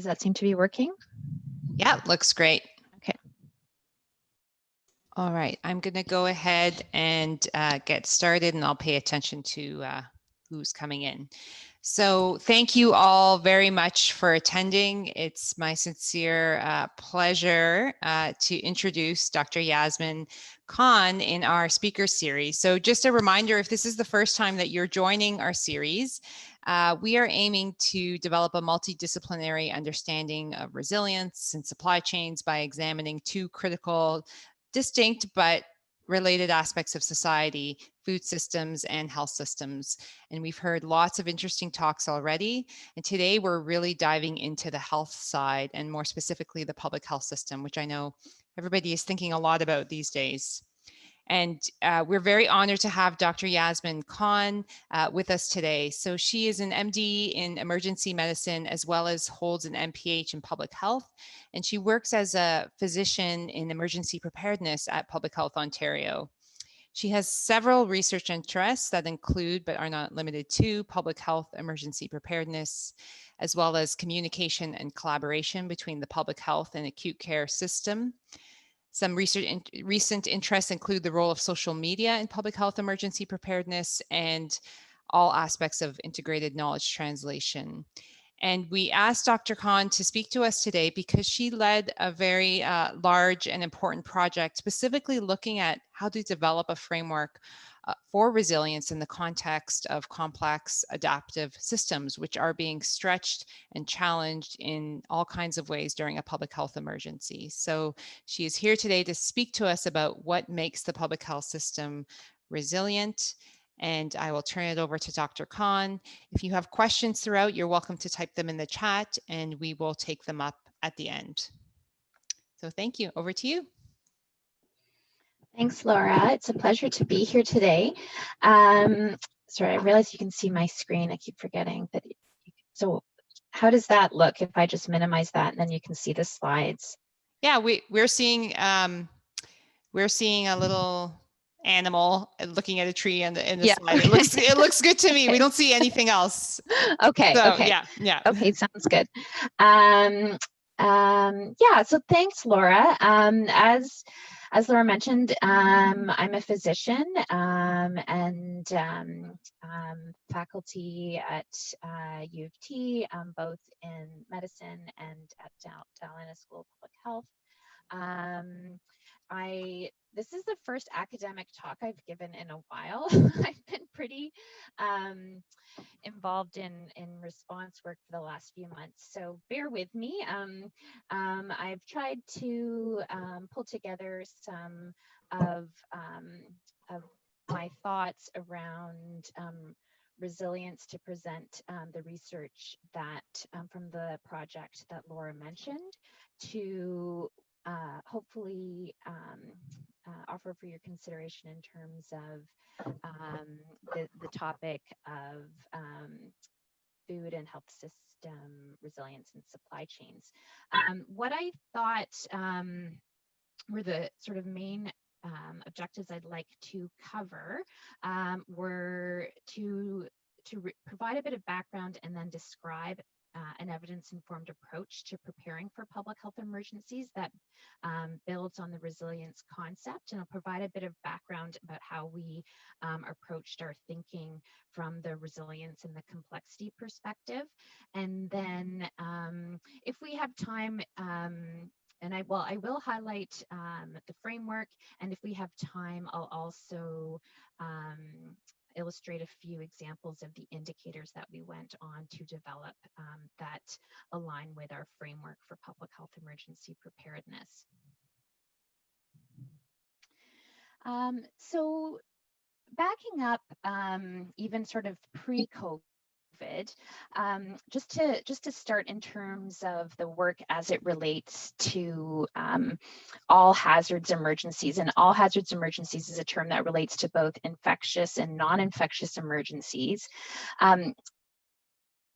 Does that seem to be working? Yeah, looks great. Okay. All right, I'm going to go ahead and get started, and I'll pay attention to who's coming in. So thank you all very much for attending. It's my sincere pleasure to introduce Dr. Yasmin Khan in our speaker series. So just a reminder, if this is the first time that you're joining our series, we are aiming to develop a multidisciplinary understanding of resilience and supply chains by examining two critical, distinct but related aspects of society: food systems and health systems. And we've heard lots of interesting talks already. And today we're really diving into the health side, and more specifically, the public health system, which I know everybody is thinking a lot about these days. And we're very honored to have Dr. Yasmin Khan with us today. So she is an MD in emergency medicine, as well as holds an MPH in public health. And she works as a physician in emergency preparedness at Public Health Ontario. She has several research interests that include, but are not limited to, public health emergency preparedness, as well as communication and collaboration between the public health and acute care system. Some recent interests include the role of social media in public health emergency preparedness and all aspects of integrated knowledge translation. And we asked Dr. Khan to speak to us today because she led a very large and important project specifically looking at how to develop a framework for resilience in the context of complex adaptive systems, which are being stretched and challenged in all kinds of ways during a public health emergency. So she is here today to speak to us about what makes the public health system resilient. And I will turn it over to Dr. Khan. If you have questions throughout, you're welcome to type them in the chat, and we will take them up at the end. So thank you. Over to you. Thanks, Laura. It's a pleasure to be here today. Sorry, I realize you can see my screen. I keep forgetting that. So how does that look if I just minimize that and then you can see the slides? Yeah, we're seeing a little animal looking at a tree in the slide. It looks good to me. We don't see anything else. Okay. So, okay. Yeah. Okay, sounds good. Yeah. So thanks, Laura. As Laura mentioned, I'm a physician and faculty at U of T, both in medicine and at Dalhousie School of Public Health. This is the first academic talk I've given in a while. I've been pretty involved in response work for the last few months, so bear with me. I've tried to pull together some of my thoughts around resilience to present the research that from the project that Laura mentioned, to hopefully offer for your consideration in terms of the topic of food and health system resilience and supply chains. What I thought were the sort of main objectives I'd like to cover were to provide a bit of background and then describe an evidence-informed approach to preparing for public health emergencies that builds on the resilience concept. And I'll provide a bit of background about how we approached our thinking from the resilience and the complexity perspective. And then if we have time, and I will highlight the framework, and if we have time, I'll also illustrate a few examples of the indicators that we went on to develop that align with our framework for public health emergency preparedness. So backing up, even sort of pre-COVID, just to start in terms of the work as it relates to all hazards emergencies. And all hazards emergencies is a term that relates to both infectious and non-infectious emergencies.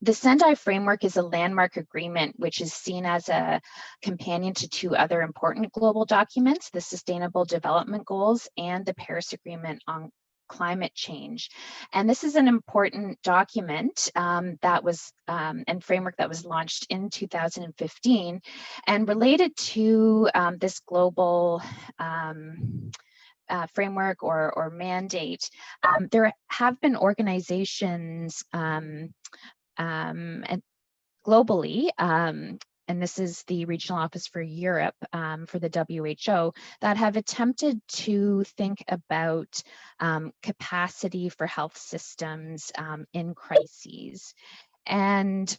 The Sendai framework is a landmark agreement which is seen as a companion to two other important global documents, the Sustainable Development Goals and the Paris Agreement on climate change. And this is an important document that was and framework that was launched in 2015 and related to this global framework or mandate. There have been organizations and globally, and this is the Regional Office for Europe for the WHO, that have attempted to think about capacity for health systems in crises. And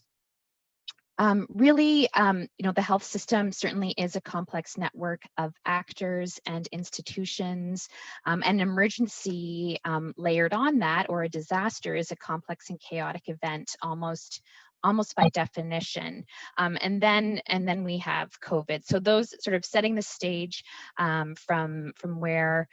really, the health system certainly is a complex network of actors and institutions. An emergency layered on that, or a disaster, is a complex and chaotic event, almost by definition. And then we have COVID. So those sort of setting the stage from where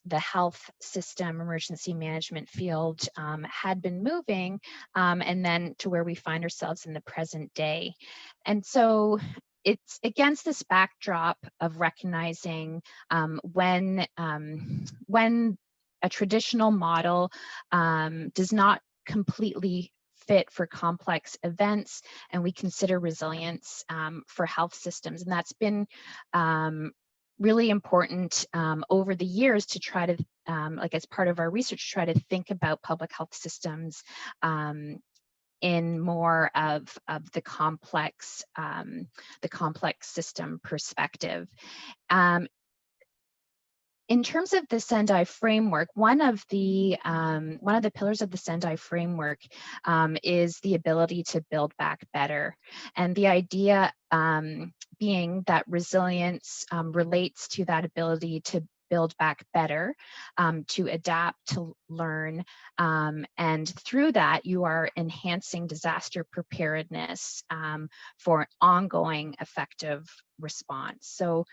the health system emergency management field had been moving, and then to where we find ourselves in the present day. And so it's against this backdrop of recognizing when a traditional model does not completely fit for complex events, and we consider resilience for health systems. And that's been really important over the years to try to, like as part of our research, try to think about public health systems in more of the complex system perspective. In terms of the Sendai framework, one of the pillars of the Sendai framework is the ability to build back better, and the idea being that resilience relates to that ability to build back better, to adapt, to learn, and through that you are enhancing disaster preparedness for ongoing effective response. So,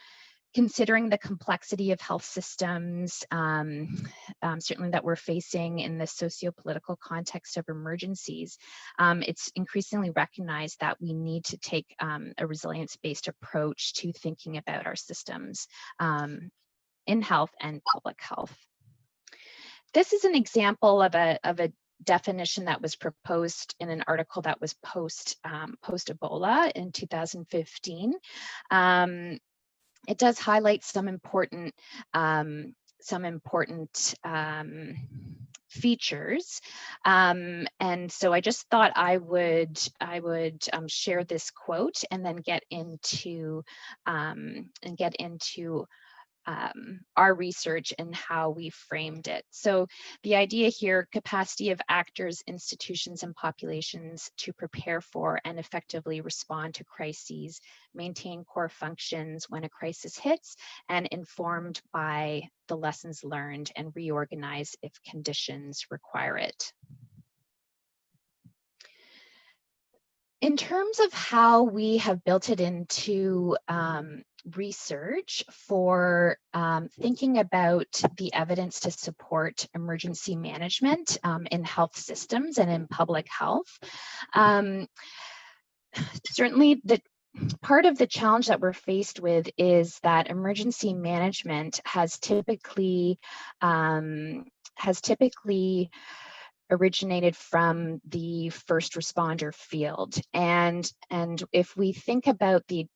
considering the complexity of health systems, certainly that we're facing in the socio-political context of emergencies, it's increasingly recognized that we need to take a resilience-based approach to thinking about our systems in health and public health. This is an example of a definition that was proposed in an article that was post-Ebola in 2015. It does highlight some important features, and so I just thought I would share this quote and then get into our research and how we framed it. So the idea here: capacity of actors, institutions, and populations to prepare for and effectively respond to crises, maintain core functions when a crisis hits, and informed by the lessons learned, and reorganize if conditions require it. In terms of how we have built it into research for thinking about the evidence to support emergency management in health systems and in public health, certainly part of the challenge that we're faced with is that emergency management has typically originated from the first responder field. And if we think about the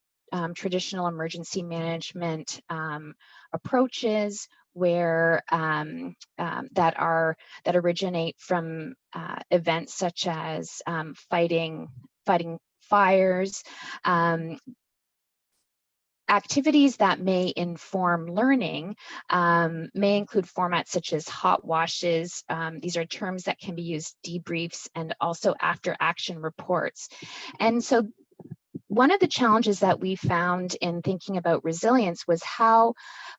traditional emergency management approaches where that originate from events such as fighting fires, activities that may inform learning may include formats such as hot washes. These are terms that can be used, debriefs, and also after action reports. And so one of the challenges that we found in thinking about resilience was how,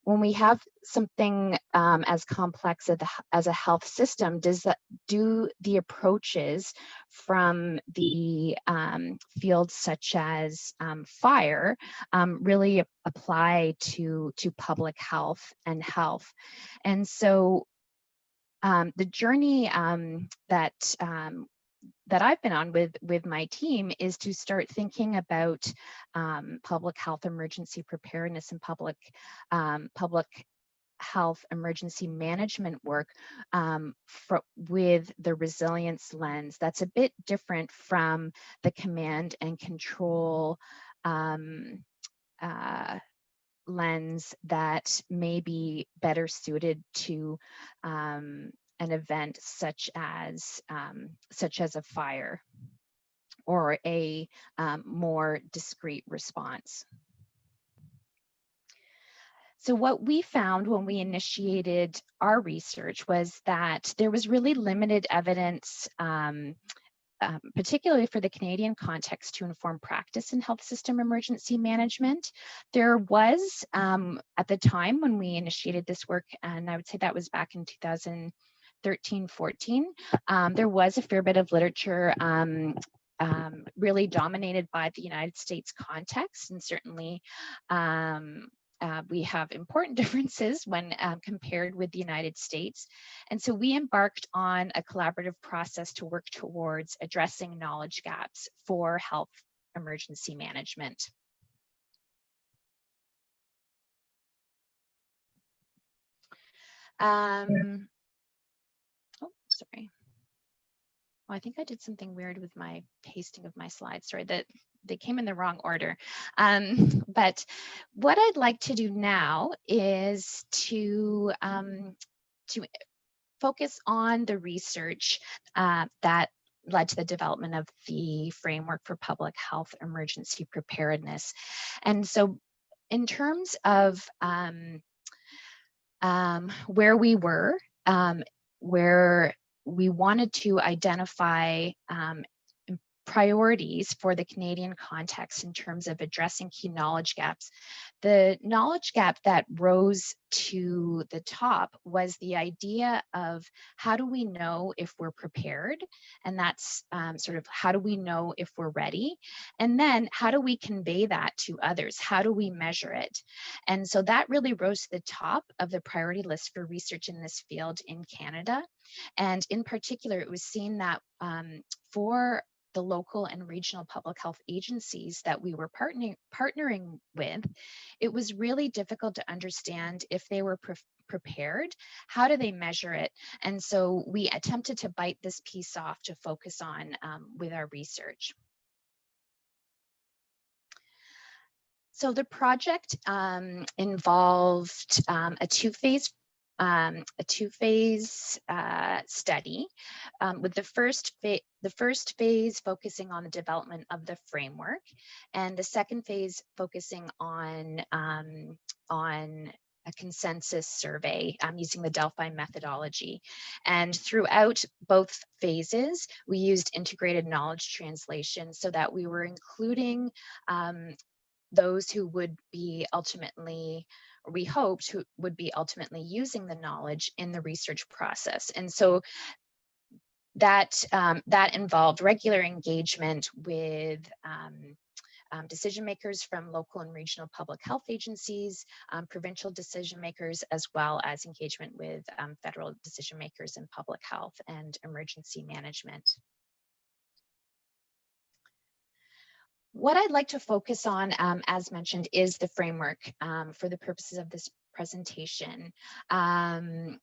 when we have something as complex as a health system, do the approaches from the fields such as fire really apply to public health and health? And so the journey that I've been on with my team is to start thinking about public health emergency preparedness and public health emergency management work with the resilience lens that's a bit different from the command and control lens that may be better suited to an event such as a fire or a more discrete response. So what we found when we initiated our research was that there was really limited evidence, particularly for the Canadian context, to inform practice in health system emergency management. There was, at the time when we initiated this work, and I would say that was back in 2013-14, there was a fair bit of literature really dominated by the United States context, and certainly we have important differences when compared with the United States. And so we embarked on a collaborative process to work towards addressing knowledge gaps for health emergency management. Oh, sorry. Oh, I think I did something weird with my pasting of my slides. Sorry, that they came in the wrong order. But what I'd like to do now is to focus on the research that led to the development of the framework for public health emergency preparedness. And so in terms of where we were, where we wanted to identify priorities for the Canadian context in terms of addressing key knowledge gaps. The knowledge gap that rose to the top was the idea of how do we know if we're prepared? And that's sort of how do we know if we're ready? And then how do we convey that to others? How do we measure it? And so that really rose to the top of the priority list for research in this field in Canada. And in particular, it was seen that for the local and regional public health agencies that we were partnering with, it was really difficult to understand if they were prepared. How do they measure it? And so we attempted to bite this piece off to focus on with our research. So the project involved a two-phase study, with the first phase focusing on the development of the framework, and the second phase focusing on a consensus survey using the Delphi methodology. And throughout both phases, we used integrated knowledge translation so that we were including those who would be ultimately, or we hoped, who would be ultimately using the knowledge in the research process. And so that involved regular engagement with decision makers from local and regional public health agencies, provincial decision makers, as well as engagement with federal decision makers in public health and emergency management. What I'd like to focus on, as mentioned, is the framework for the purposes of this presentation. And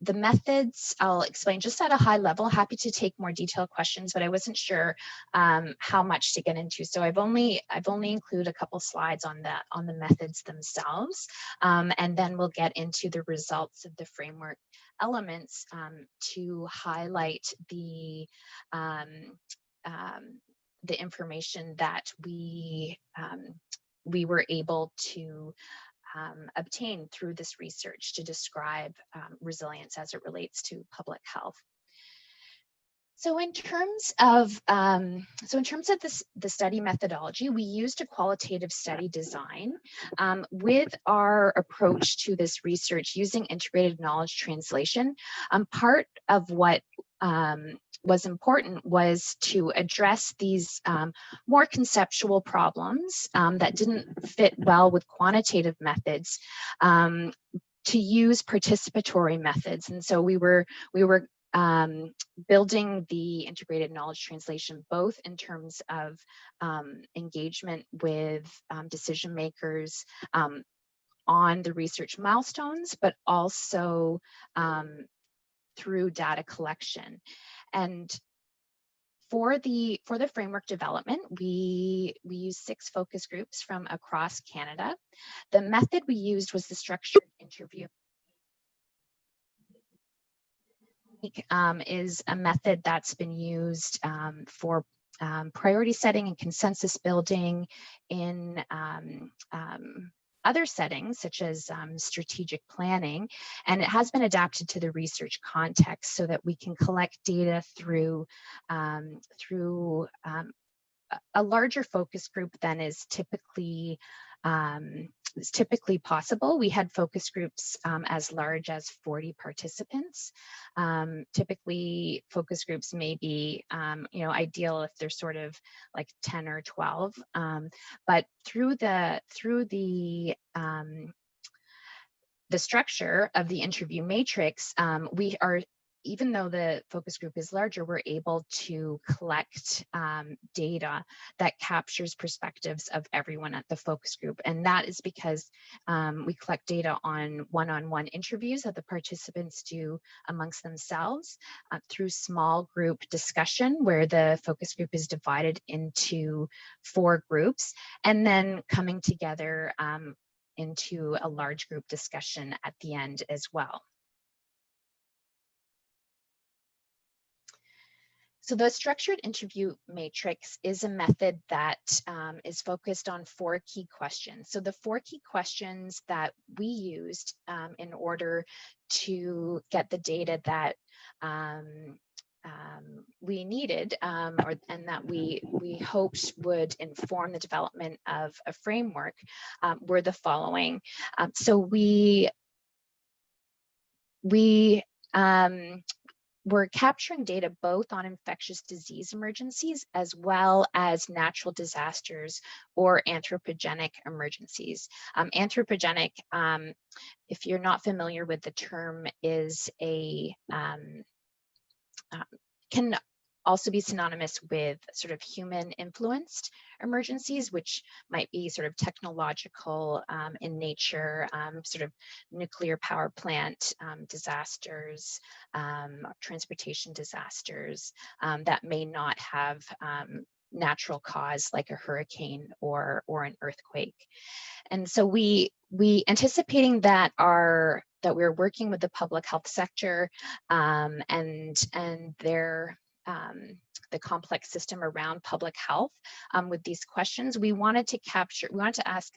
the methods, I'll explain just at a high level. Happy to take more detailed questions, but I wasn't sure how much to get into. So I've only included a couple slides on the methods themselves, and then we'll get into the results of the framework elements to highlight the information that we were able to obtain through this research to describe resilience as it relates to public health. So in terms of the study methodology, we used a qualitative study design with our approach to this research using integrated knowledge translation. Part of what was important was to address these more conceptual problems that didn't fit well with quantitative methods, to use participatory methods. And so we were building the integrated knowledge translation both in terms of engagement with decision makers on the research milestones, but also through data collection. And for the framework development, we use 6 focus groups from across Canada. The method we used was the structured interview. Is a method that's been used for priority setting and consensus building in other settings, such as strategic planning, and it has been adapted to the research context so that we can collect data through a larger focus group than is typically possible. We had focus groups as large as 40 participants. Typically, focus groups may be, ideal if they're sort of like 10 or 12. But through the structure of the interview matrix, we are, even though the focus group is larger, we're able to collect data that captures perspectives of everyone at the focus group. And that is because we collect data on one-on-one interviews that the participants do amongst themselves through small group discussion, where the focus group is divided into 4 groups, and then coming together into a large group discussion at the end as well. So the structured interview matrix is a method that is focused on 4 key questions. So the 4 key questions that we used in order to get the data that we needed and that we hoped would inform the development of a framework were the following. So we're capturing data both on infectious disease emergencies as well as natural disasters or anthropogenic emergencies. Anthropogenic, if you're not familiar with the term, is can also be synonymous with sort of human influenced emergencies, which might be sort of technological in nature, sort of nuclear power plant disasters, transportation disasters that may not have natural cause like a hurricane or an earthquake. And so we anticipating that we're working with the public health sector and their the complex system around public health with these questions. We wanted to ask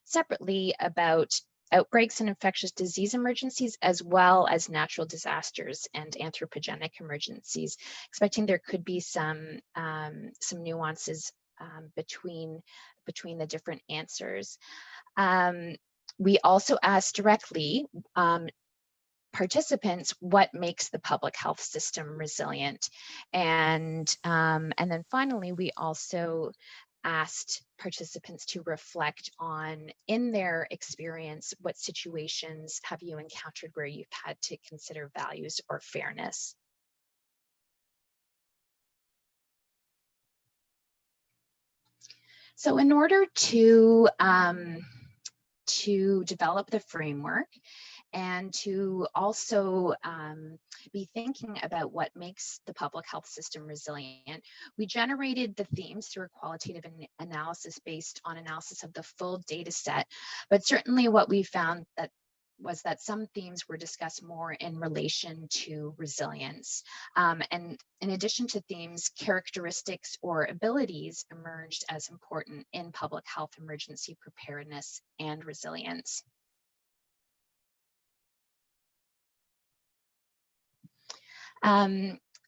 separately about outbreaks and infectious disease emergencies, as well as natural disasters and anthropogenic emergencies, expecting there could be some nuances between the different answers. We also asked directly participants what makes the public health system resilient, and then finally we also asked participants to reflect on, in their experience, what situations have you encountered where you've had to consider values or fairness. So in order to develop the framework and to also be thinking about what makes the public health system resilient, we generated the themes through a qualitative analysis based on analysis of the full data set. But certainly what we found was that some themes were discussed more in relation to resilience. And in addition to themes, characteristics or abilities emerged as important in public health emergency preparedness and resilience.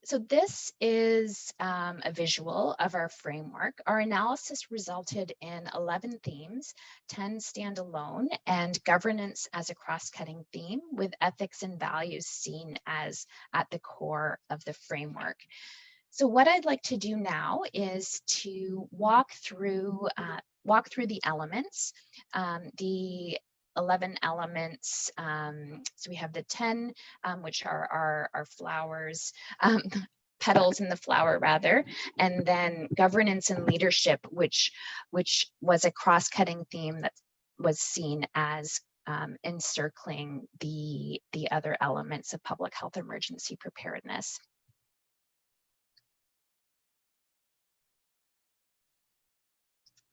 So this is a visual of our framework. Our analysis resulted in 11 themes, 10 standalone, and governance as a cross-cutting theme, with ethics and values seen as at the core of the framework. So what I'd like to do now is to walk through the elements, the 11 elements. So we have the 10, which are our flowers, petals in the flower rather, and then governance and leadership, which was a cross-cutting theme was seen as encircling the other elements of public health emergency preparedness.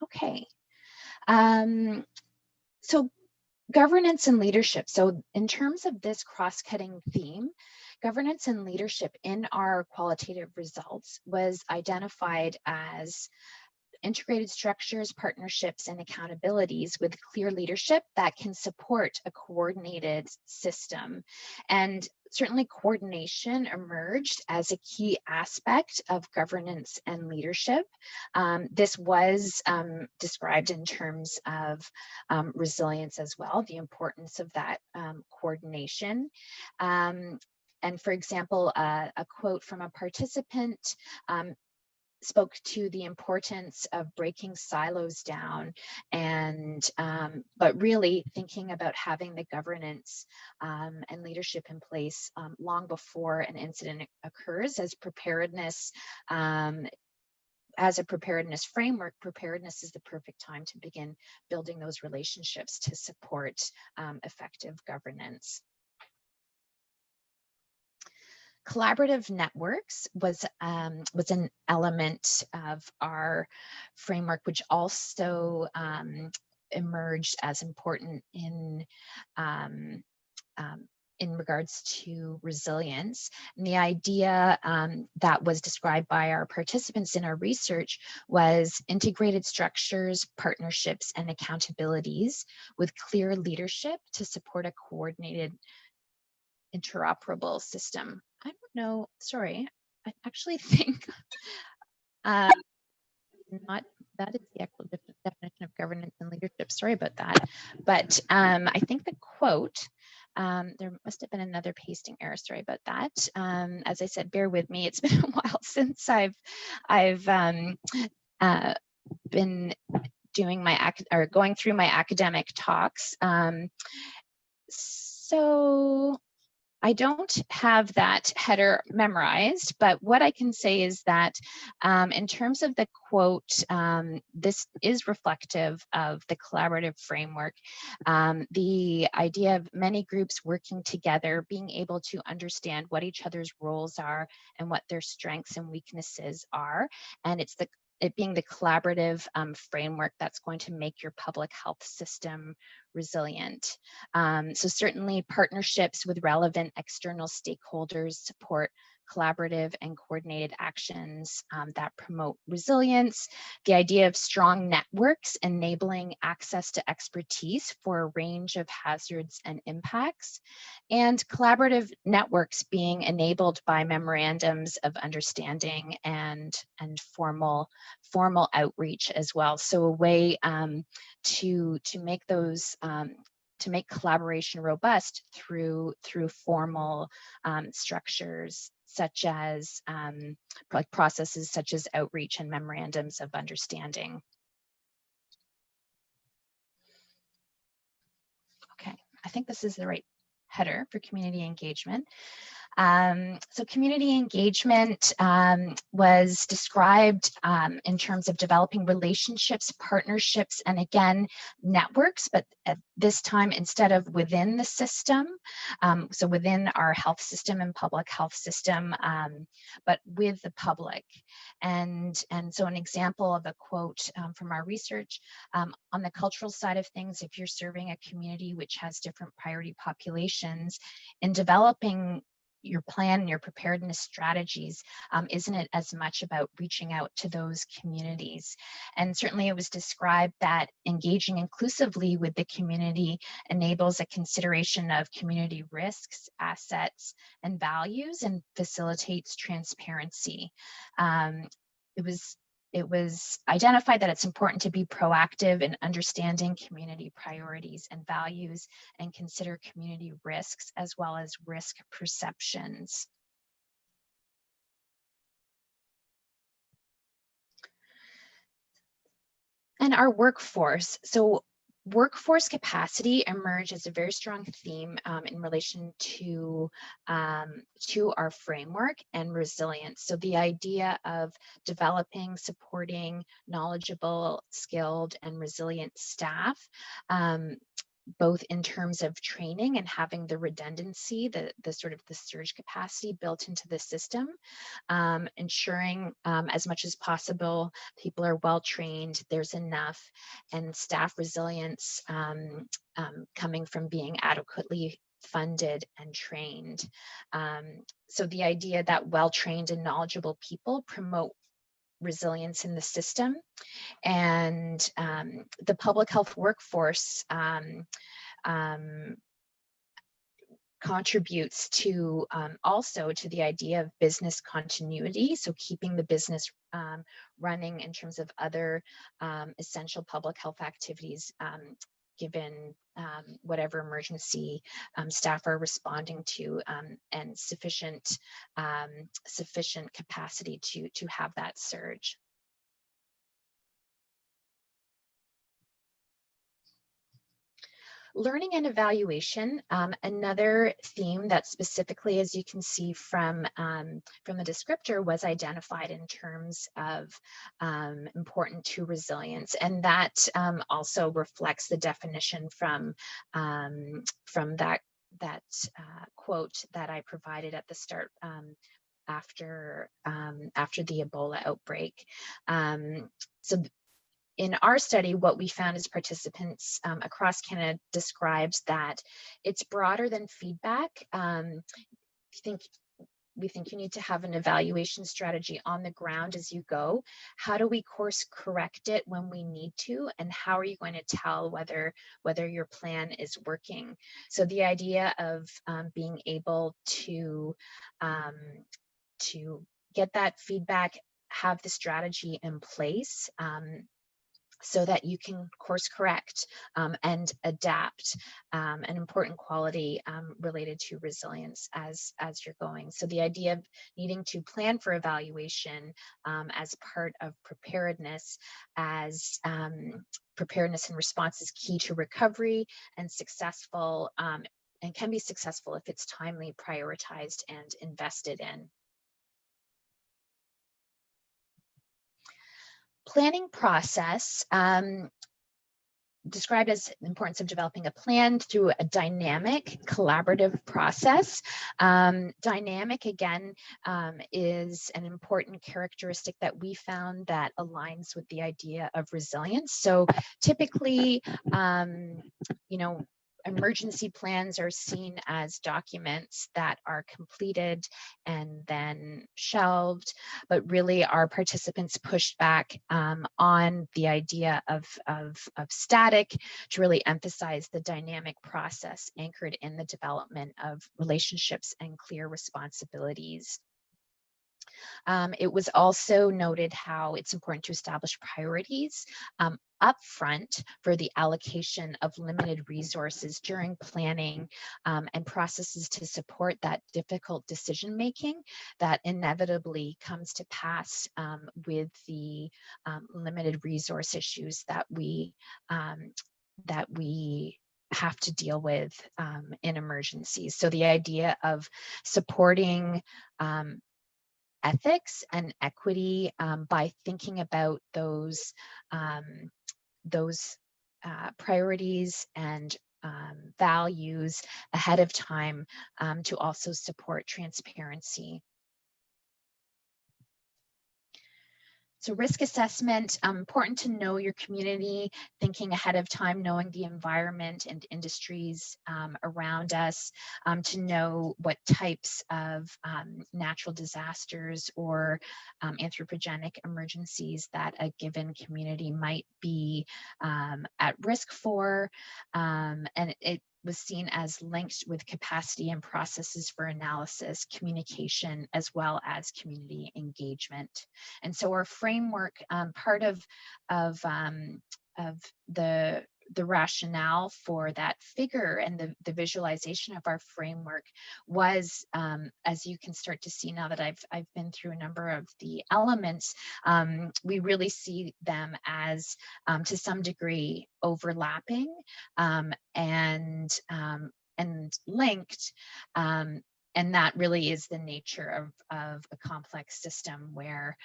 Okay, so governance and leadership. So in terms of this cross-cutting theme, governance and leadership in our qualitative results was identified as integrated structures, partnerships, and accountabilities with clear leadership that can support a coordinated system. And certainly coordination emerged as a key aspect of governance and leadership. This was described in terms of resilience as well, the importance of that coordination. And for example, a quote from a participant spoke to the importance of breaking silos down and but really thinking about having the governance and leadership in place long before an incident occurs, as preparedness as a preparedness framework. Preparedness is the perfect time to begin building those relationships to support effective governance. Collaborative networks was an element of our framework, which also emerged as important in regards to resilience. And the idea that was described by our participants in our research was integrated structures, partnerships, and accountabilities with clear leadership to support a coordinated, interoperable system. I don't know, sorry, I actually think that is the actual definition of governance and leadership. Sorry about that. But I think the quote, there must have been another pasting error. Sorry about that. As I said, bear with me. It's been a while since I've been doing my going through my academic talks. So I don't have that header memorized, but what I can say is that in terms of the quote, this is reflective of the collaborative framework. The idea of many groups working together, being able to understand what each other's roles are and what their strengths and weaknesses are. And it's it being the collaborative framework that's going to make your public health system resilient. So certainly partnerships with relevant external stakeholders support collaborative and coordinated actions that promote resilience. The idea of strong networks enabling access to expertise for a range of hazards and impacts, and collaborative networks being enabled by memorandums of understanding and formal outreach as well. So a way to make those to make collaboration robust through formal structures, such as like processes such as outreach and memorandums of understanding. Okay, I think this is the right header for community engagement. So community engagement was described in terms of developing relationships, partnerships, and again, networks, but at this time, instead of within the system, so within our health system and public health system, but with the public. And so an example of a quote from our research, on the cultural side of things, if you're serving a community which has different priority populations, in developing your plan and your preparedness strategies, isn't it as much about reaching out to those communities? And certainly it was described that engaging inclusively with the community enables a consideration of community risks, assets, and values, and facilitates transparency. It was identified that it's important to be proactive in understanding community priorities and values and consider community risks as well as risk perceptions. And our workforce. So workforce capacity emerged as a very strong theme in relation to our framework and resilience. So the idea of developing, supporting knowledgeable, skilled, and resilient staff, both in terms of training and having the redundancy, the sort of the surge capacity built into the system, ensuring as much as possible people are well trained, there's enough, and staff resilience coming from being adequately funded and trained. So the idea that well-trained and knowledgeable people promote resilience in the system, and the public health workforce contributes to also to the idea of business continuity. So keeping the business running in terms of other essential public health activities, given whatever emergency staff are responding to, and sufficient capacity to have that surge. Learning and evaluation, another theme that specifically, as you can see from the descriptor, was identified in terms of important to resilience, and that also reflects the definition from that quote that I provided at the start after the Ebola outbreak. So in our study, what we found is participants across Canada describes that it's broader than feedback. We think you need to have an evaluation strategy on the ground as you go. How do we course correct it when we need to? And how are you going to tell whether your plan is working? So the idea of being able to get that feedback, have the strategy in place, so that you can course correct and adapt, an important quality related to resilience as you're going. So the idea of needing to plan for evaluation as part of preparedness, as preparedness and response is key to recovery and successful, and can be successful if it's timely, prioritized, and invested in. Planning process, described as the importance of developing a plan through a dynamic, collaborative process. Dynamic, again, is an important characteristic that we found that aligns with the idea of resilience. So typically, emergency plans are seen as documents that are completed and then shelved, but really our participants pushed back on the idea of static to really emphasize the dynamic process anchored in the development of relationships and clear responsibilities. It was also noted how it's important to establish priorities upfront for the allocation of limited resources during planning, and processes to support that difficult decision making that inevitably comes to pass with the limited resource issues that we have to deal with in emergencies. So the idea of supporting ethics and equity by thinking about those priorities and values ahead of time to also support transparency. So risk assessment, important to know your community, thinking ahead of time, knowing the environment and industries around us, to know what types of natural disasters or anthropogenic emergencies that a given community might be at risk for. And it was seen as linked with capacity and processes for analysis, communication, as well as community engagement. And so our framework, part of the the rationale for that figure and the visualization of our framework was, as you can start to see now that I've been through a number of the elements, we really see them as to some degree overlapping and linked. And that really is the nature of a complex system where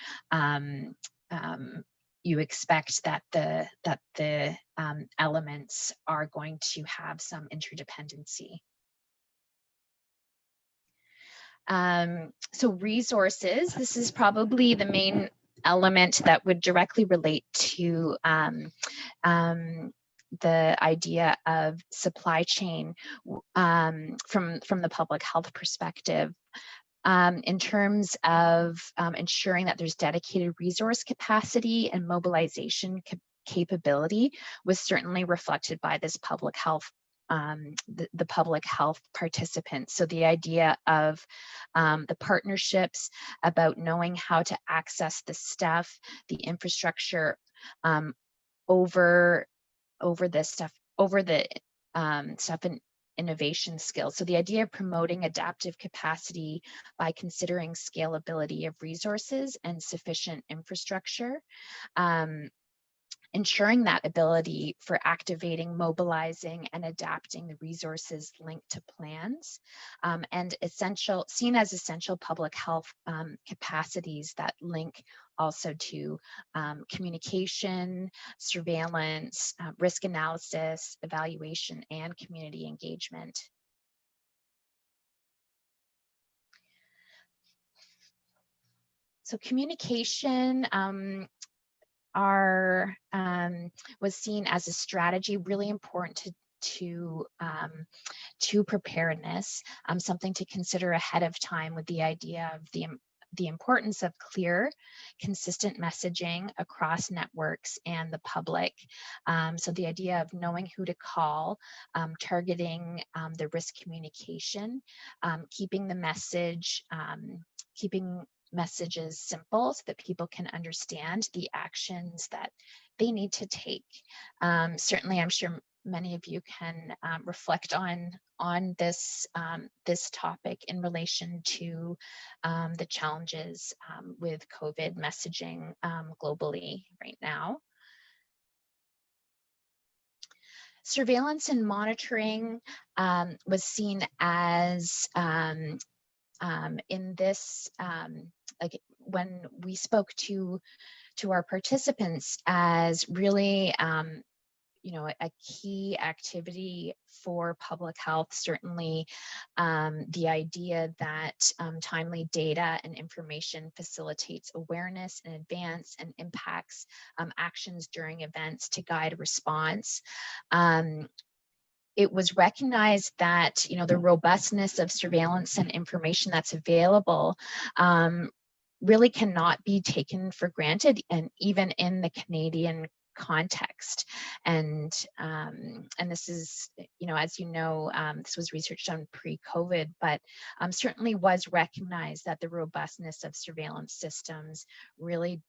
you expect that the elements are going to have some interdependency. So resources, this is probably the main element that would directly relate to the idea of supply chain from the public health perspective. In terms of ensuring that there's dedicated resource capacity and mobilization capability was certainly reflected by this public health, the public health participants. So the idea of the partnerships, about knowing how to access the stuff, the infrastructure over this stuff, over the stuff and innovation skills. So the idea of promoting adaptive capacity by considering scalability of resources and sufficient infrastructure, ensuring that ability for activating, mobilizing, and adapting the resources linked to plans, and seen as essential public health capacities that link also to communication, surveillance, risk analysis, evaluation, and community engagement. So communication was seen as a strategy really important to preparedness, something to consider ahead of time, with the idea of the importance of clear, consistent messaging across networks and the public. So the idea of knowing who to call, targeting the risk communication, keeping the message, keeping messages simple so that people can understand the actions that they need to take. Certainly, I'm sure many of you can reflect on this this topic in relation to the challenges with COVID messaging globally right now. Surveillance and monitoring was seen as in this, like when we spoke to our participants, as really a key activity for public health. Certainly the idea that timely data and information facilitates awareness in advance and impacts actions during events to guide response. It was recognized that the robustness of surveillance and information that's available really cannot be taken for granted, and even in the Canadian context. And this is, as this was research done pre-COVID, but certainly was recognized that the robustness of surveillance systems really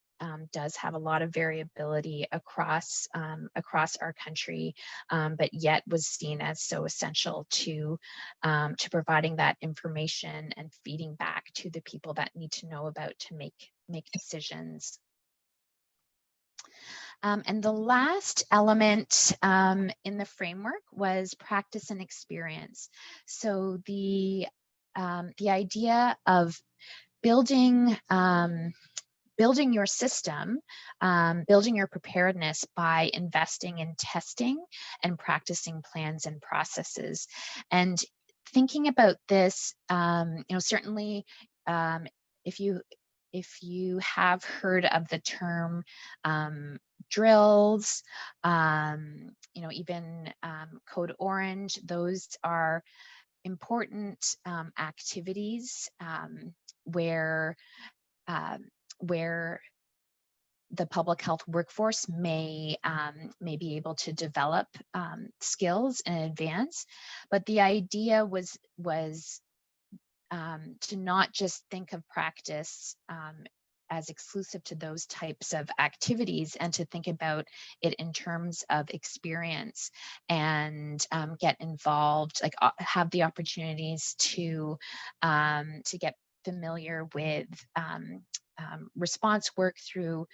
does have a lot of variability across our country, but yet was seen as so essential to providing that information and feeding back to the people that need to know about to make decisions. And the last element in the framework was practice and experience. So the idea of building your system, building your preparedness by investing in testing and practicing plans and processes. And thinking about this, certainly if you have heard of the term drills, even Code Orange, those are important activities where the public health workforce may be able to develop skills in advance. But the idea was to not just think of practice as exclusive to those types of activities, and to think about it in terms of experience, and get involved, like have the opportunities to get familiar with response work through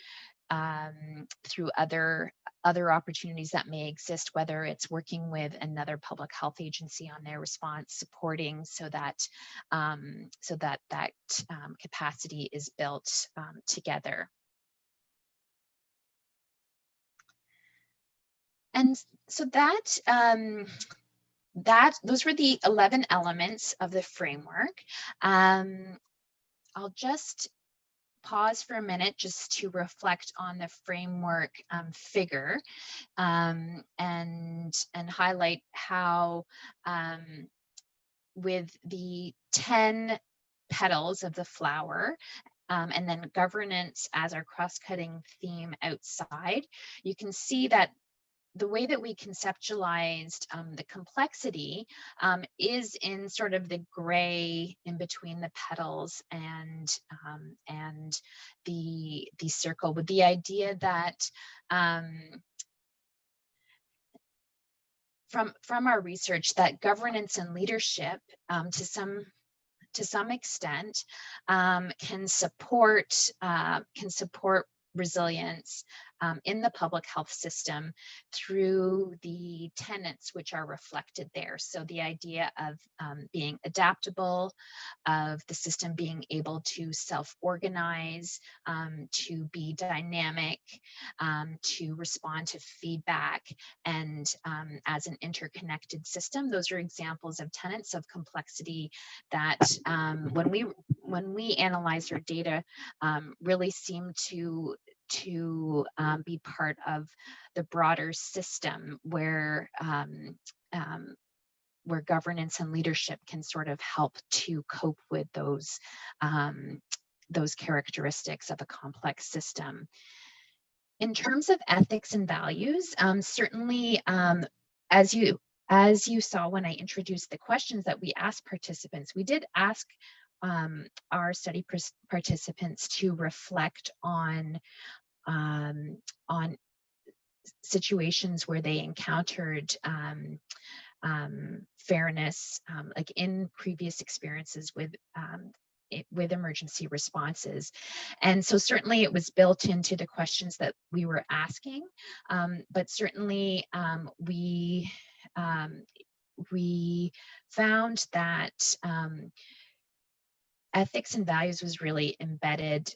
other opportunities that may exist, whether it's working with another public health agency on their response, supporting so that capacity is built together. And so those were the 11 elements of the framework. I'll just pause for a minute just to reflect on the framework figure, and highlight how with the 10 petals of the flower, and then governance as our cross-cutting theme outside, you can see that the way that we conceptualized the complexity is in sort of the gray in between the petals and the circle, with the idea that from our research, that governance and leadership to some extent can support resilience in the public health system through the tenets which are reflected there. So the idea of being adaptable, of the system being able to self-organize, to be dynamic, to respond to feedback, and as an interconnected system. Those are examples of tenets of complexity that when we analyze our data really seem to be part of the broader system where governance and leadership can sort of help to cope with those characteristics of a complex system. In terms of ethics and values, certainly, as you saw when I introduced the questions that we asked participants, we did ask our study participants to reflect on situations where they encountered fairness, like in previous experiences with emergency responses. And so certainly it was built into the questions that we were asking, but certainly we found that ethics and values was really embedded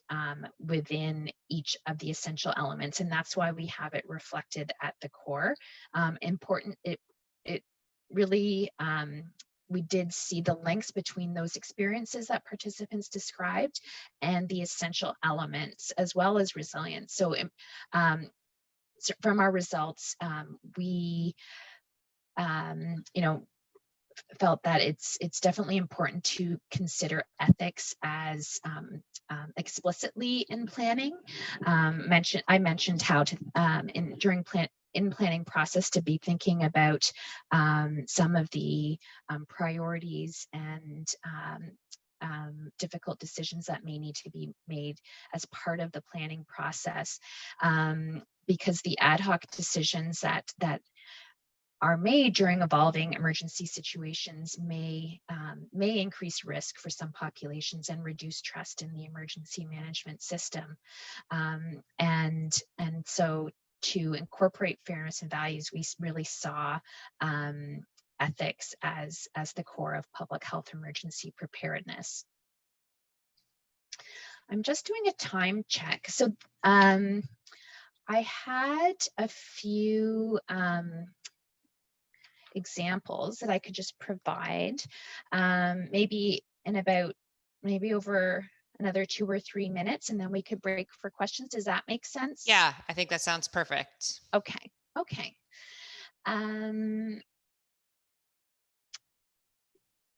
within each of the essential elements, and that's why we have it reflected at the core. It really, we did see the links between those experiences that participants described and the essential elements, as well as resilience. So from our results, we felt that it's definitely important to consider ethics as explicitly in planning. I mentioned how to in planning process to be thinking about some of the priorities and difficult decisions that may need to be made as part of the planning process, because the ad hoc decisions that are made during evolving emergency situations may increase risk for some populations and reduce trust in the emergency management system. And so to incorporate fairness and values, we really saw ethics as the core of public health emergency preparedness. I'm just doing a time check. So I had a few examples that I could just provide, maybe over another 2 or 3 minutes, and then we could break for questions. Does that make sense? Yeah, I think that sounds perfect. Okay.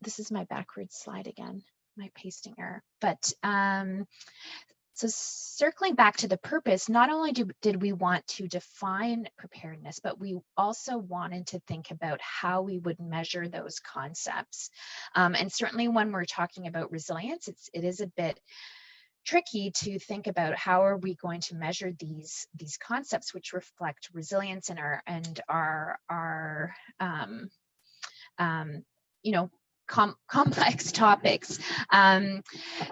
This is my backwards slide again, my pasting error. But so circling back to the purpose, not only did we want to define preparedness, but we also wanted to think about how we would measure those concepts. And certainly when we're talking about resilience, it is a bit tricky to think about how are we going to measure these concepts which reflect resilience in our you know, complex topics.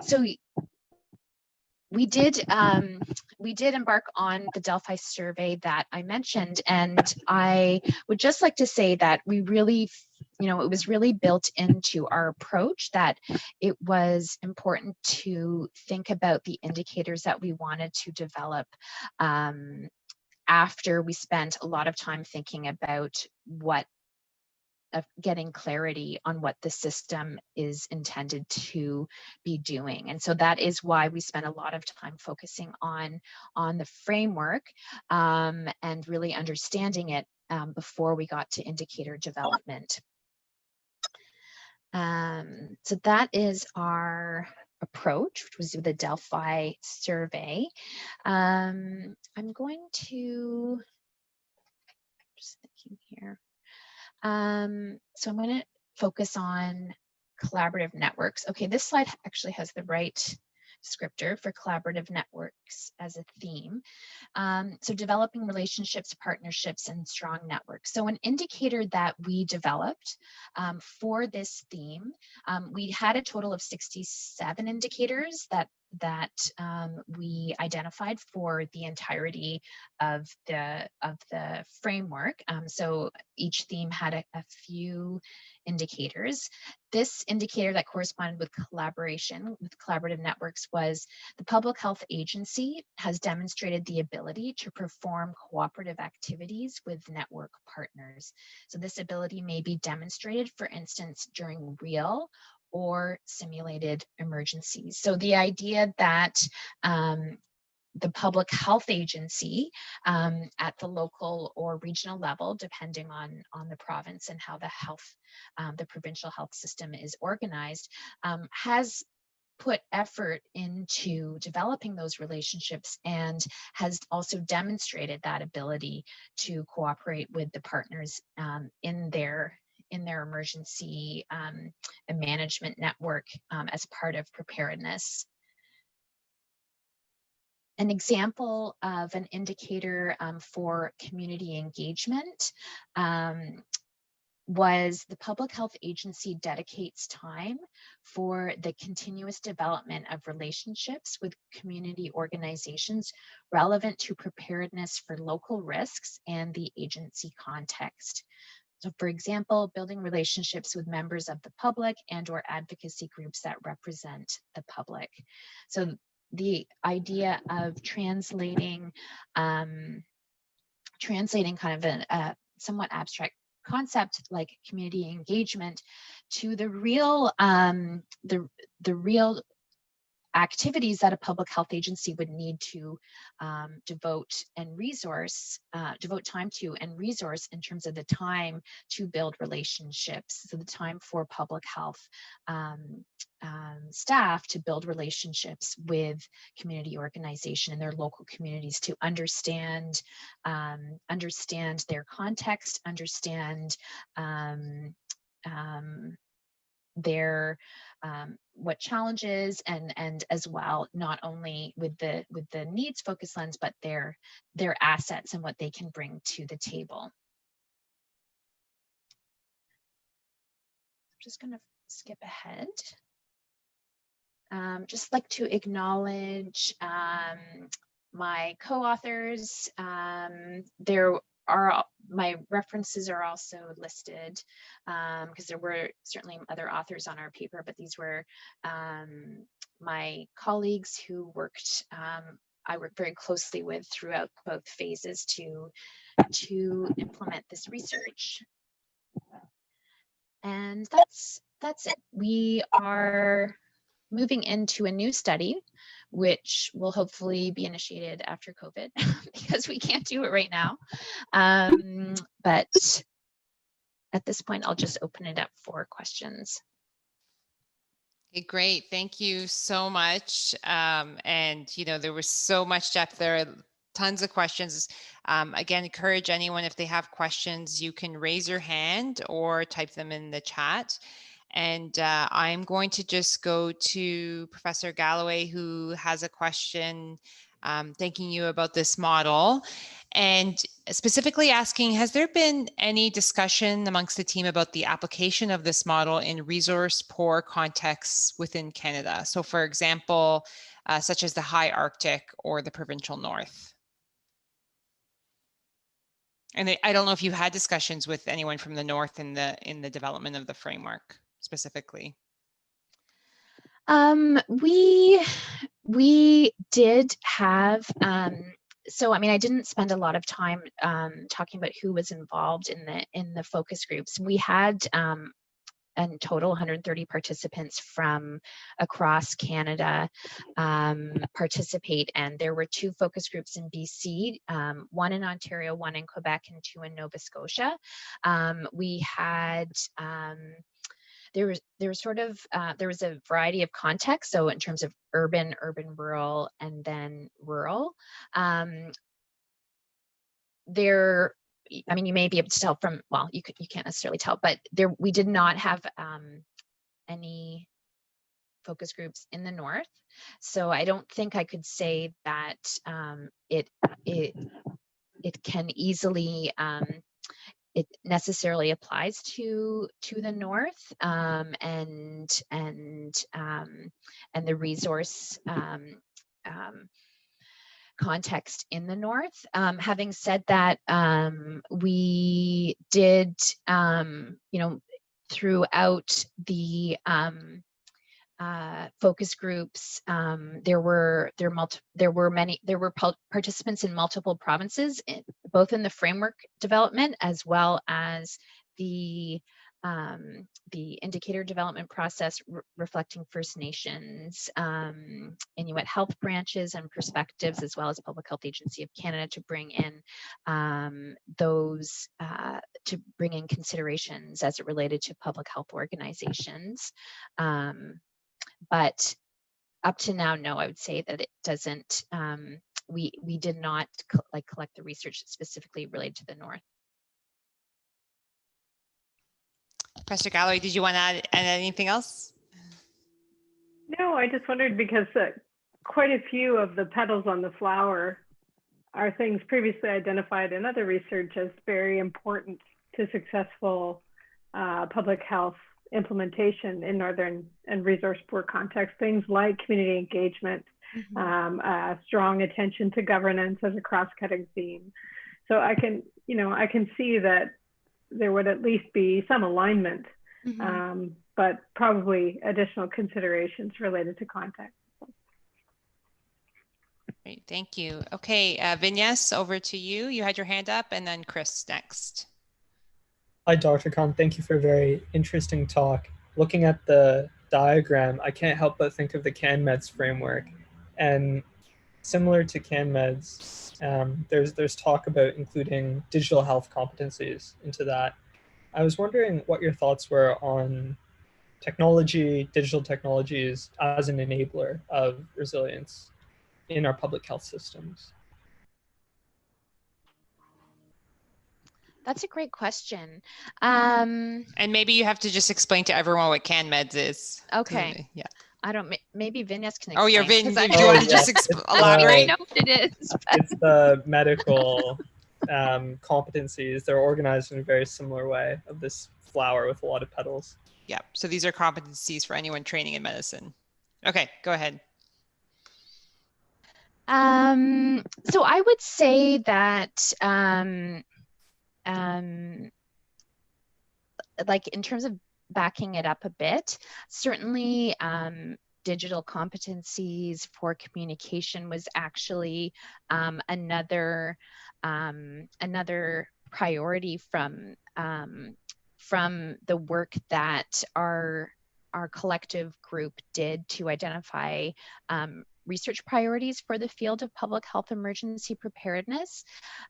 So we did embark on the Delphi survey that I mentioned, and I would just like to say that we really, you know, it was really built into our approach that it was important to think about the indicators that we wanted to develop after we spent a lot of time thinking about getting clarity on what the system is intended to be doing. And so that is why we spent a lot of time focusing on the framework and really understanding it before we got to indicator development. So that is our approach, which was the Delphi survey. I'm going to, just thinking here. So I'm going to focus on collaborative networks. Okay, this slide actually has the right descriptor for collaborative networks as a theme. So developing relationships, partnerships, and strong networks. So an indicator that we developed for this theme, we had a total of 67 indicators that we identified for the entirety of the framework. So each theme had a few indicators. This indicator that corresponded with collaboration with collaborative networks was the public health agency has demonstrated the ability to perform cooperative activities with network partners. So this ability may be demonstrated, for instance, during real or simulated emergencies. So the idea that the public health agency at the local or regional level, depending on the province and how the provincial health system is organized, has put effort into developing those relationships and has also demonstrated that ability to cooperate with the partners in their emergency management network as part of preparedness. An example of an indicator for community engagement was the public health agency dedicates time for the continuous development of relationships with community organizations relevant to preparedness for local risks and the agency context. So for example, building relationships with members of the public and/or advocacy groups that represent the public. So the idea of translating kind of a somewhat abstract concept like community engagement to the real real activities that a public health agency would need to devote time to and resource in terms of the time to build relationships. So the time for public health staff to build relationships with community organization in their local communities to understand their context, understand their what challenges and as well, not only with the needs focused lens, but their assets and what they can bring to the table. I'm just going to skip ahead. Just like to acknowledge my co-authors. My references are also listed because there were certainly other authors on our paper, but these were my colleagues who I worked very closely with throughout both phases to implement this research. And that's it. We are moving into a new study, which will hopefully be initiated after COVID because we can't do it right now. But at this point, I'll just open it up for questions. Okay, great. Thank you so much. And, there was so much depth there, tons of questions. Again, encourage anyone, if they have questions, you can raise your hand or type them in the chat. And I'm going to just go to Professor Galloway, who has a question thanking you about this model. And specifically asking, has there been any discussion amongst the team about the application of this model in resource poor contexts within Canada? So for example, such as the high Arctic or the provincial North. And I don't know if you had discussions with anyone from the North in the development of the framework specifically. We did have, so I mean, I didn't spend a lot of time talking about who was involved in the focus groups. We had in total 130 participants from across Canada participate, and there were 2 focus groups in BC, 1 in Ontario, 1 in Quebec, and 2 in Nova Scotia. We had there was a variety of contexts. So in terms of urban, rural, and then rural. I mean, you may be able to tell from, well, you can't necessarily tell, but we did not have any focus groups in the North. So I don't think I could say that it can easily it necessarily applies to the North and the resource context in the North. Having said that, we did, throughout the focus groups, there were participants in multiple provinces, both in the framework development as well as the indicator development process, reflecting First Nations, Inuit health branches and perspectives, as well as Public Health Agency of Canada, to bring in considerations as it related to public health organizations. But up to now, no, I would say that it doesn't, we did not collect the research specifically related to the North. Professor Galloway, did you want to add anything else? No, I just wondered because quite a few of the petals on the flower are things previously identified in other research as very important to successful public health implementation in northern and resource poor context. Things like community engagement, strong attention to governance as a cross-cutting theme. So I can see that there would at least be some alignment, but probably additional considerations related to context. Great, thank you. Okay, Vignes, over to you. You had your hand up, and then Chris next. Hi, Dr. Khan. Thank you for a very interesting talk. Looking at the diagram, I can't help but think of the CanMEDS framework. And similar to CanMEDS, there's talk about including digital health competencies into that. I was wondering what your thoughts were on technology, digital technologies as an enabler of resilience in our public health systems. That's a great question. And maybe you have to just explain to everyone what CanMEDS is. Okay. Yeah. I don't, maybe Vignes can explain. Oh, you're Vin. Do I, you want to just elaborate? I know what it is. But... It's the medical competencies. They're organized in a very similar way of this flower with a lot of petals. Yeah. So these are competencies for anyone training in medicine. Okay, go ahead. So I would say that like in terms of backing it up a bit, certainly digital competencies for communication was actually another priority from the work that our collective group did to identify research priorities for the field of public health emergency preparedness.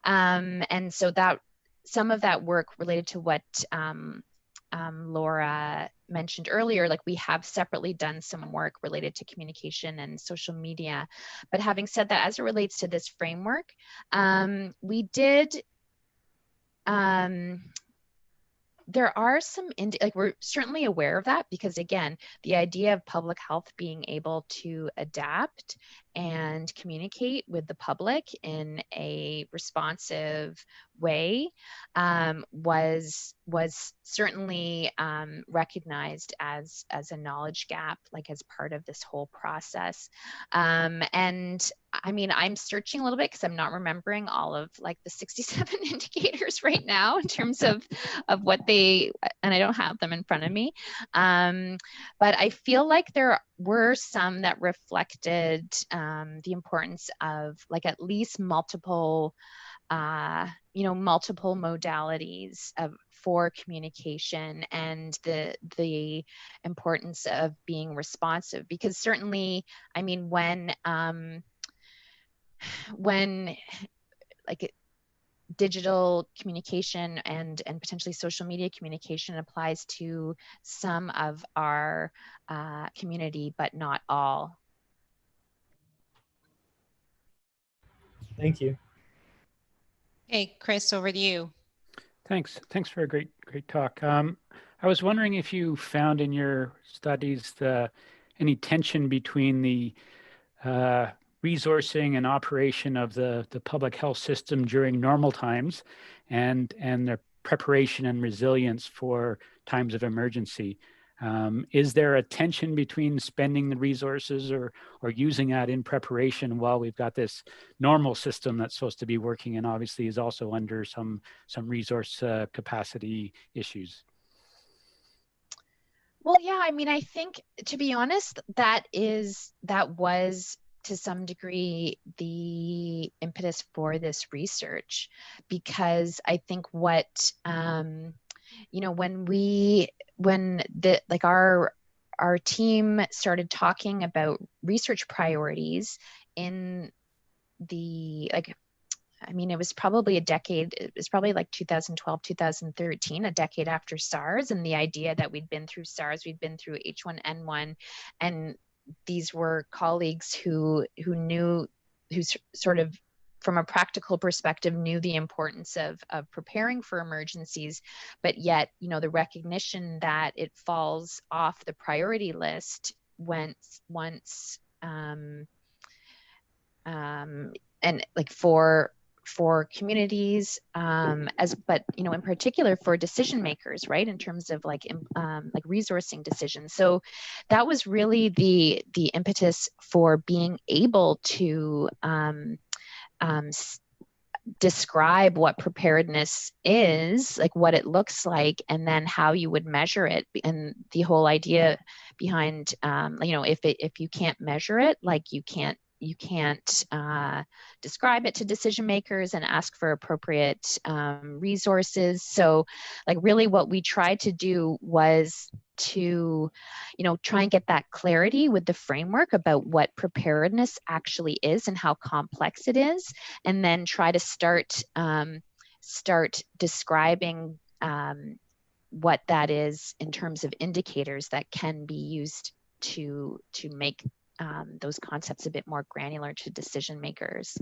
And so that some of that work related to what Laura mentioned earlier, like we have separately done some work related to communication and social media. But having said that, as it relates to this framework, we did there are some, like we're certainly aware of that, because again, the idea of public health being able to adapt and communicate with the public in a responsive way was certainly recognized as a knowledge gap, like as part of this whole process. And I mean, I'm searching a little bit because I'm not remembering all of like the 67 indicators right now in terms of what they, and I don't have them in front of me. But I feel like there were some that reflected the importance of like at least multiple multiple modalities for communication, and the importance of being responsive, because certainly, I mean, when like digital communication and potentially social media communication applies to some of our community, but not all. Thank you. Hey, Chris, over to you. Thanks for a great talk. I was wondering if you found in your studies any tension between the resourcing and operation of the public health system during normal times and their preparation and resilience for times of emergency. Is there a tension between spending the resources or using that in preparation while we've got this normal system that's supposed to be working and obviously is also under some resource capacity issues? Well, yeah, I mean, I think, to be honest, that was to some degree the impetus for this research, because I think what when our team started talking about research priorities in the, like, I mean, it was probably like 2012, 2013, a decade after SARS, and the idea that we'd been through SARS, we'd been through H1N1, and these were colleagues who sort of, from a practical perspective, knew the importance of preparing for emergencies, but yet, the recognition that it falls off the priority list once and like for communities, but in particular for decision makers, right, in terms of like resourcing decisions. So that was really the impetus for being able to describe what preparedness is, like what it looks like, and then how you would measure it. And the whole idea behind, if you can't measure it, like you can't describe it to decision makers and ask for appropriate resources. So like really what we tried to do was to try and get that clarity with the framework about what preparedness actually is and how complex it is, and then try to start describing what that is in terms of indicators that can be used to make those concepts a bit more granular to decision makers.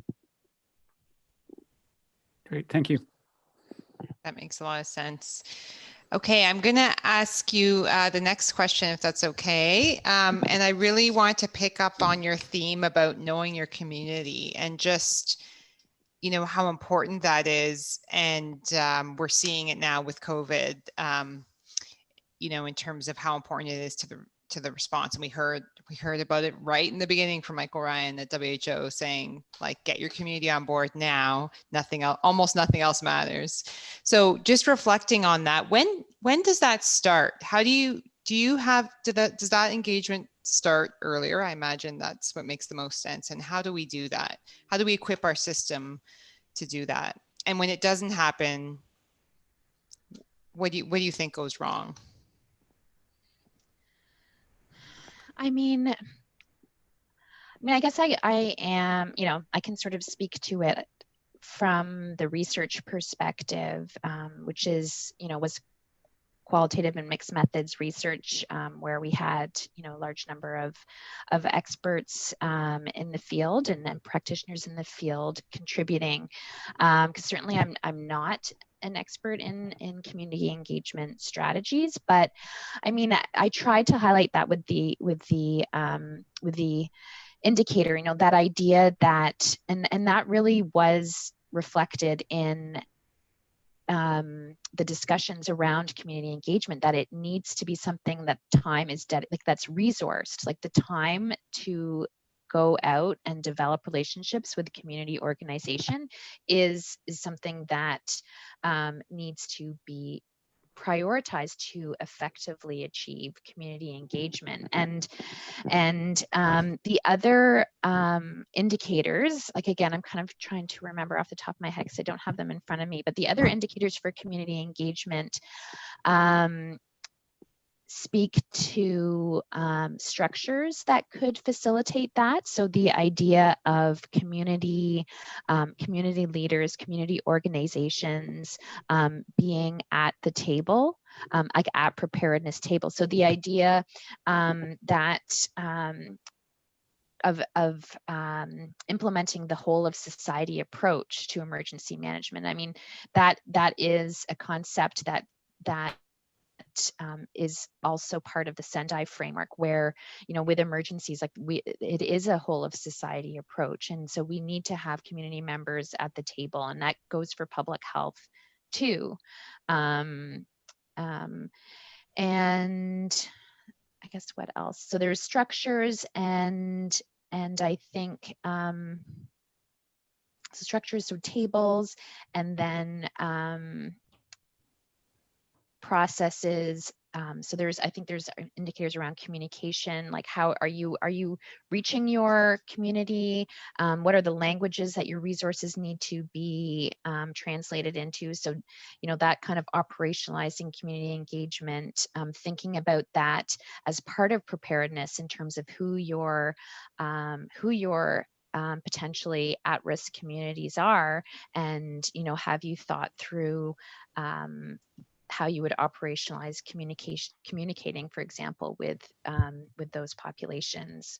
Great, thank you. That makes a lot of sense. Okay, I'm going to ask you the next question, if that's okay. And I really want to pick up on your theme about knowing your community and just, how important that is. And we're seeing it now with COVID, in terms of how important it is to the response. And we heard about it right in the beginning from Michael Ryan at WHO saying, like, get your community on board now. Nothing else, almost nothing else matters. So just reflecting on that, when does that start? How does that engagement start earlier? I imagine that's what makes the most sense. And how do we do that? How do we equip our system to do that? And when it doesn't happen, what do you think goes wrong? I mean, I guess I am, I can sort of speak to it from the research perspective, which is, was qualitative and mixed methods research, where we had, a large number of experts in the field and then practitioners in the field contributing. Because certainly I'm not an expert in community engagement strategies, but I mean, I tried to highlight that with the indicator, you know, that idea that, and that really was reflected in the discussions around community engagement, that it needs to be something that time is that's resourced, like the time to go out and develop relationships with community organization is something that needs to be prioritized to effectively achieve community engagement. And the other indicators, like again, I'm kind of trying to remember off the top of my head because I don't have them in front of me, but the other indicators for community engagement speak to structures that could facilitate that. So the idea of community leaders, community organizations being at the table, like at preparedness table. So the idea that of implementing the whole of society approach to emergency management. I mean, that is a concept that is also part of the Sendai framework, where, you know, with emergencies, like it is a whole of society approach. And so we need to have community members at the table, and that goes for public health too. And I guess what else? So there's structures and I think so structures, so tables, and then processes. So I think there's indicators around communication, like how are you reaching your community? What are the languages that your resources need to be translated into? So, you know, that kind of operationalizing community engagement, thinking about that as part of preparedness in terms of who your potentially at-risk communities are, and, you know, have you thought through how you would operationalize communicating, for example, with those populations.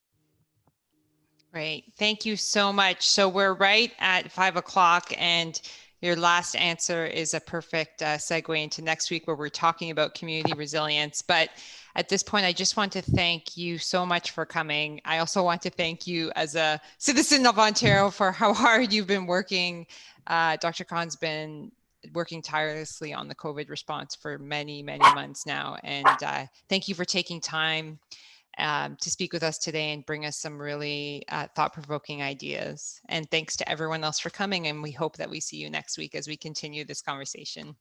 Great, thank you so much. So we're right at 5 o'clock, and your last answer is a perfect segue into next week, where we're talking about community resilience. But at this point, I just want to thank you so much for coming. I also want to thank you as a citizen of Ontario for how hard you've been working. Dr. Khan's been working tirelessly on the COVID response for many, many months now. And thank you for taking time to speak with us today and bring us some really thought-provoking ideas. And thanks to everyone else for coming. And we hope that we see you next week as we continue this conversation.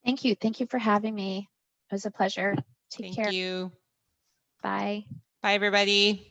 Thank you. Thank you for having me. It was a pleasure. Take care. Thank you. Bye. Bye, everybody.